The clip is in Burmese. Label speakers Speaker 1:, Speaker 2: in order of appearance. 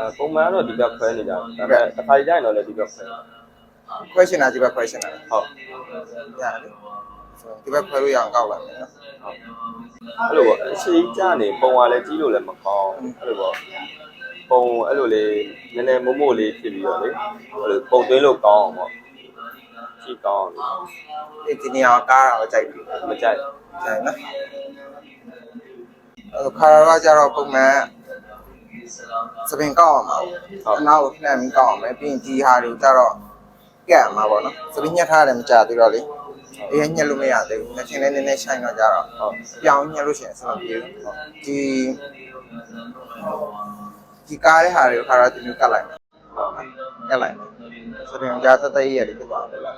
Speaker 1: ပုံမှန်တော့ဒီဘက်ခွဲနေကြတယ်ဒါပေမဲ့တစ်ခါကြရင်တော့လည်းဒီဘက်ခွဲ
Speaker 2: question ဒီဘက် question
Speaker 1: ဟုတ်
Speaker 2: ရတယ်ဆိုဒီဘက်ခွဲလို့ရအောင်ကောက်လိုက်မယ်နော်
Speaker 1: အဲ့လိုပေါ့အရှိကြနေပုံကလည်းကြီးလို့လည်းမကောင်းအဲ့လိုပေါ့ပုံအဲ့လိုလေးနည်းနည်းမို့မို့လေးဖြစ်ပြီးတော့လေအဲ့လိုပုံသွင်းလို့ကောင်းအောင်ပေါ့ကြည့်ကောင်းအောင်
Speaker 2: ဒီနေရာကားတာကိုကြိုက်ပြီ
Speaker 1: မကြိုက်
Speaker 2: ကြိုက်နော်ခါရတော့ကြတော့ပုံမှန်စပင်ကောက်အောင်ပါအနောက်ကိုနှမ်းပြီးကောက်အောင်ပဲပြီးရင်ဒီဟာတွေကြတော့ကက်မှာပေါ့နော်စပင်ညှက်ထားတယ်မကြသေးတော့လေအေးညှက်လို့မရသေးဘူးနှစ်ချင်းလေးနည်းနည်းရှိုင်းတော့ကြတော့ပြောင်းညှက်လို့ရှိရင်အဆင်မပြေဘူးဒီကားတဲ့ဟာတွေကိုခါရဒီလိုကတ်လိုက်မယ်ကတ်လိုက်စပင်ကြားသက်သက်ရည်ရတယ်ဖြစ်သွားတယ်လား